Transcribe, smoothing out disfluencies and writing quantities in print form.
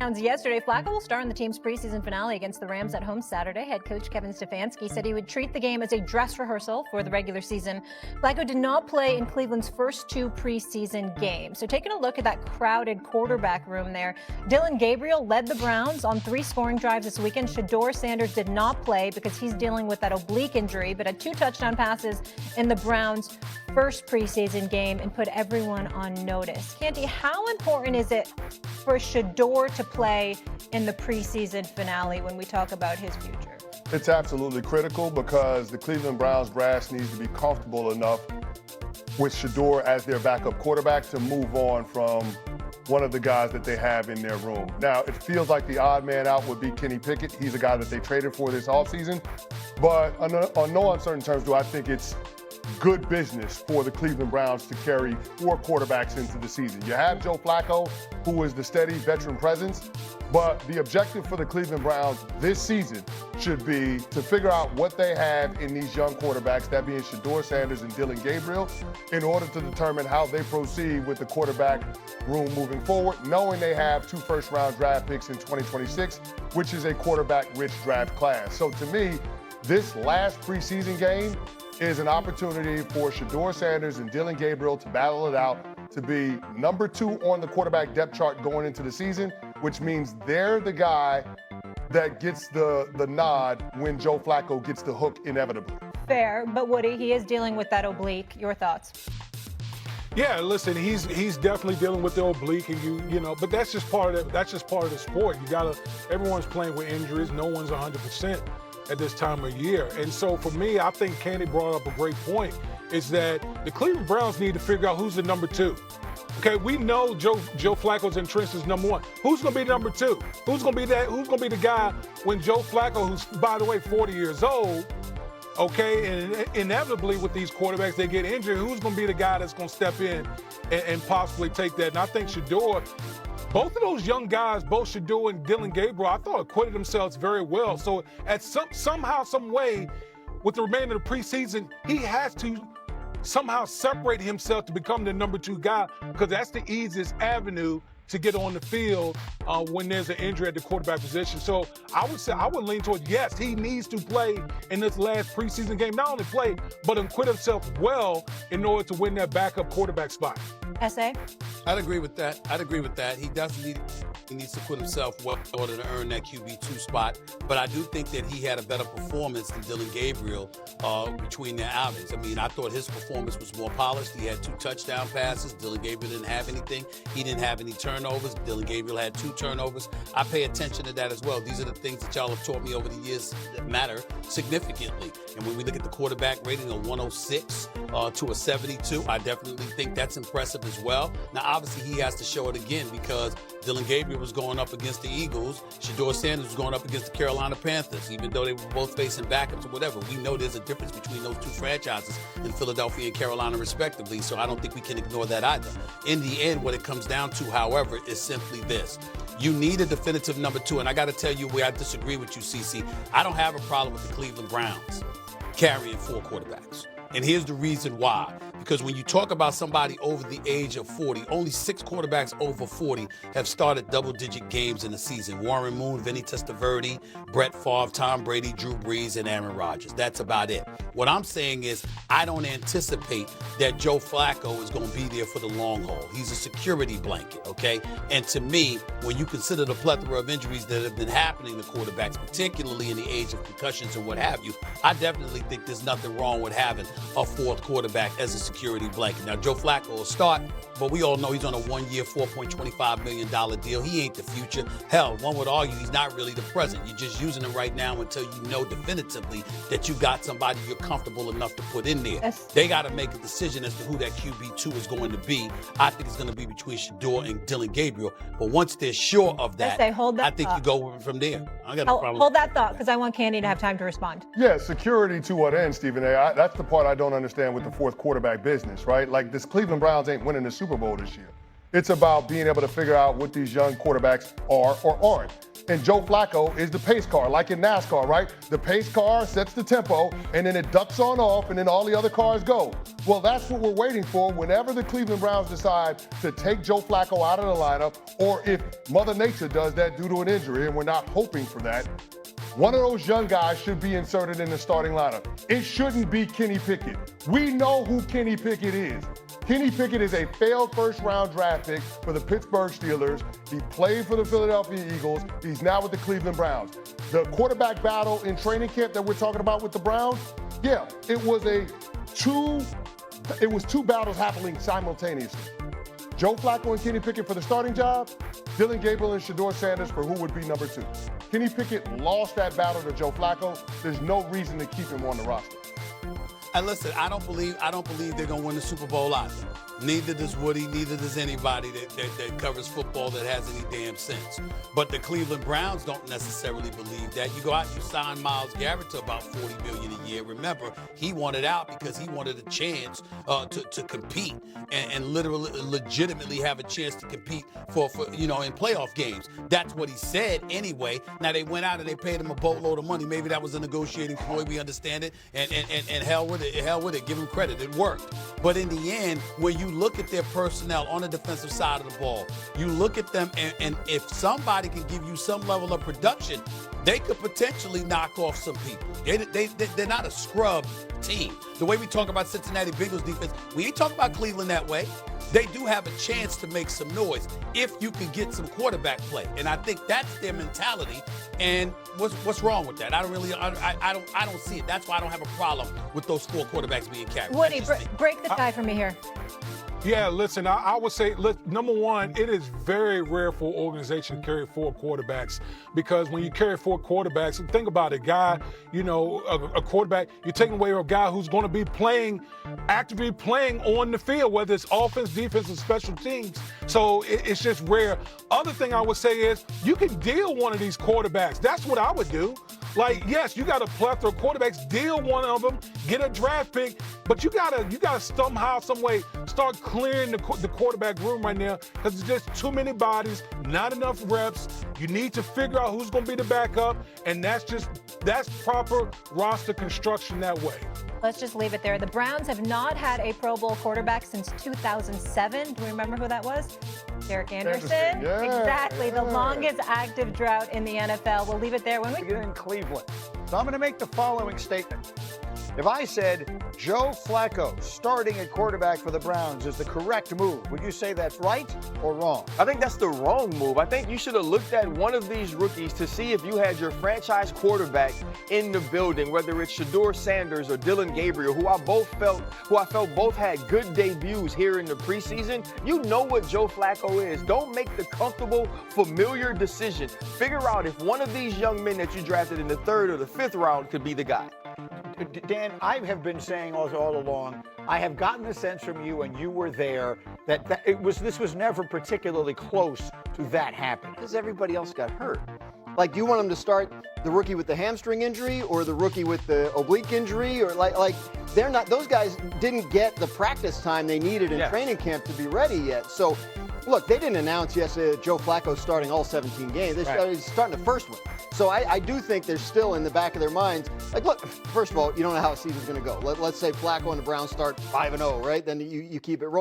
Yesterday, Flacco will star in the team's preseason finale against the Rams at home Saturday. Head coach Kevin Stefanski said he would treat the game as a dress rehearsal for the regular season. Flacco did not play in Cleveland's first 2 preseason games. So taking a look at that crowded quarterback room there, Dillon Gabriel led the Browns on 3 scoring drives this weekend. Shedeur Sanders did not play because he's dealing with that oblique injury, but had 2 touchdown passes in the Browns' first preseason game and put everyone on notice. Canty, how important is it for Shedeur to play in the preseason finale when we talk about his future? It's absolutely critical because the Cleveland Browns brass needs to be comfortable enough with Shedeur as their backup quarterback to move on from one of the guys that they have in their room. Now, it feels like the odd man out would be Kenny Pickett. He's a guy that they traded for this offseason. But on no uncertain terms do I think it's good business for the Cleveland Browns to carry 4 quarterbacks into the season. You have Joe Flacco, who is the steady veteran presence, but the objective for the Cleveland Browns this season should be to figure out what they have in these young quarterbacks, that being Shedeur Sanders and Dillon Gabriel, in order to determine how they proceed with the quarterback room moving forward, knowing they have 2 first-round draft picks in 2026, which is a quarterback-rich draft class. So to me, this last preseason game is an opportunity for Shedeur Sanders and Dillon Gabriel to battle it out to be number 2 on the quarterback depth chart going into the season, which means they're the guy that gets the nod when Joe Flacco gets the hook inevitably. Fair, but Woody, he is dealing with that oblique. Your thoughts? Yeah, listen, he's definitely dealing with the oblique, and you know, but that's just part of the sport. Everyone's playing with injuries. No one's 100% at this time of year. And so for me, I think Candy brought up a great point, is that the Cleveland Browns need to figure out who's the number 2. Okay, we know Joe Flacco's entrenched as number 1. Who's going to be number 2? Who's going to be the guy when Joe Flacco, who's, by the way, 40 years old, okay, and inevitably with these quarterbacks, they get injured. Who's going to be the guy that's going to step in and possibly take that? And I think Shedeur, both of those young guys, both Shedeur and Dillon Gabriel, I thought acquitted themselves very well. So at somehow, some way, with the remainder of the preseason, he has to somehow separate himself to become the number 2 guy, because that's the easiest avenue to get on the field when there's an injury at the quarterback position. So I would lean towards, yes, he needs to play in this last preseason game. Not only play, but acquit himself well in order to win that backup quarterback spot. S.A.? I'd agree with that. He definitely needs to put himself well in order to earn that QB2 spot. But I do think that he had a better performance than Dillon Gabriel between their outings. I mean, I thought his performance was more polished. He had 2 touchdown passes. Dillon Gabriel didn't have anything. He didn't have any turnovers. Dillon Gabriel had 2 turnovers. I pay attention to that as well. These are the things that y'all have taught me over the years that matter significantly. And when we look at the quarterback rating of 106 to a 72, I definitely think that's impressive as well. Now, obviously, he has to show it again because Dillon Gabriel was going up against the Eagles. Shedeur Sanders was going up against the Carolina Panthers, even though they were both facing backups or whatever. We know there's a difference between those 2 franchises in Philadelphia and Carolina, respectively, so I don't think we can ignore that either. In the end, what it comes down to, however, is simply this. You need a definitive number 2, and I got to tell you where I disagree with you, CC. I don't have a problem with the Cleveland Browns carrying 4 quarterbacks. And here's the reason why. Because when you talk about somebody over the age of 40, only 6 quarterbacks over 40 have started double-digit games in the season. Warren Moon, Vinny Testaverde, Brett Favre, Tom Brady, Drew Brees, and Aaron Rodgers. That's about it. What I'm saying is I don't anticipate that Joe Flacco is going to be there for the long haul. He's a security blanket, okay? And to me, when you consider the plethora of injuries that have been happening to quarterbacks, particularly in the age of concussions and what have you, I definitely think there's nothing wrong with having a 4th quarterback as a security blanket. Now, Joe Flacco will start, but we all know he's on a 1-year, $4.25 million deal. He ain't the future. Hell, one would argue he's not really the present. You're just using him right now until you know definitively that you got somebody you're comfortable enough to put in there. Yes. They got to make a decision as to who that QB2 is going to be. I think it's going to be between Shedeur and Dillon Gabriel. But once they're sure of that, I think you go from there. I got no problem. Hold that thought, because I want Candy to have time to respond. Yeah, security to what end, Stephen A. That's the part I don't understand with the 4th quarterback business, right? Like, this Cleveland Browns ain't winning the Super Bowl this year. It's about being able to figure out what these young quarterbacks are or aren't. And Joe Flacco is the pace car, like in NASCAR, right? The pace car sets the tempo, and then it ducks on off, and then all the other cars go. Well, that's what we're waiting for whenever the Cleveland Browns decide to take Joe Flacco out of the lineup, or if Mother Nature does that due to an injury, and we're not hoping for that. One of those young guys should be inserted in the starting lineup. It shouldn't be Kenny Pickett. We know who Kenny Pickett is. Kenny Pickett is a failed first-round draft pick for the Pittsburgh Steelers. He played for the Philadelphia Eagles. He's now with the Cleveland Browns. The quarterback battle in training camp that we're talking about with the Browns, yeah, it was two battles happening simultaneously. Joe Flacco and Kenny Pickett for the starting job, Dillon Gabriel and Shedeur Sanders for who would be number 2. Kenny Pickett lost that battle to Joe Flacco. There's no reason to keep him on the roster. And listen, I don't believe they're going to win the Super Bowl either. Neither does Woody, neither does anybody that covers football that has any damn sense. But the Cleveland Browns don't necessarily believe that. You go out and you sign Myles Garrett to about $40 million a year. Remember, he wanted out because he wanted a chance to compete and literally, legitimately have a chance to compete for in playoff games. That's what he said anyway. Now they went out and they paid him a boatload of money. Maybe that was a negotiating ploy. We understand it. And hell with it. Give him credit. It worked. But in the end, when you look at their personnel on the defensive side of the ball, you look at them, and if somebody can give you some level of production, they could potentially knock off some people. They're not a scrub team. The way we talk about Cincinnati Bengals defense, we ain't talking about Cleveland that way. They do have a chance to make some noise if you can get some quarterback play, and I think that's their mentality. And what's wrong with that? I don't see it. That's why I don't have a problem with those 4 quarterbacks being carried. Woody, break the tie for me here. Yeah, listen, I would say, number one, it is very rare for an organization to carry 4 quarterbacks, because when you carry 4 quarterbacks, think about it, a quarterback, you're taking away a guy who's going to be actively playing on the field, whether it's offense, defense, or special teams. So it's just rare. Other thing I would say is you can deal one of these quarterbacks. That's what I would do. Like, yes, you got a plethora of quarterbacks. Deal one of them, get a draft pick, but you gotta somehow, some way, start clearing the quarterback room right now, because there's just too many bodies, not enough reps. You need to figure out who's going to be the backup, and that's proper roster construction that way. Let's just leave it there. The Browns have not had a Pro Bowl quarterback since 2007. Do we remember who that was? Derek Anderson? Yeah, exactly. Yeah. The longest active drought in the NFL. We'll leave it there. When we get in Cleveland. So I'm going to make the following statement. If I said Joe Flacco starting at quarterback for the Browns is the correct move, would you say that's right or wrong? I think that's the wrong move. I think you should have looked at one of these rookies to see if you had your franchise quarterback in the building, whether it's Shedeur Sanders or Dillon Gabriel, who I felt both had good debuts here in the preseason. You know what Joe Flacco is. Don't make the comfortable, familiar decision. Figure out if one of these young men that you drafted in the 3rd or the 5th round could be the guy. Dan, I have been saying all along, I have gotten the sense from you, and you were there, that this was never particularly close to that happening. Because everybody else got hurt. Like, do you want them to start the rookie with the hamstring injury or the rookie with the oblique injury? Or like they're not, those guys didn't get the practice time they needed in training camp to be ready yet. So, look, they didn't announce yesterday Joe Flacco's starting all 17 games. They started starting the first one. So I do think they're still in the back of their minds. Like, look, first of all, you don't know how a season's going to go. Let's say Flacco and the Browns start 5-0, right? Then you keep it rolling.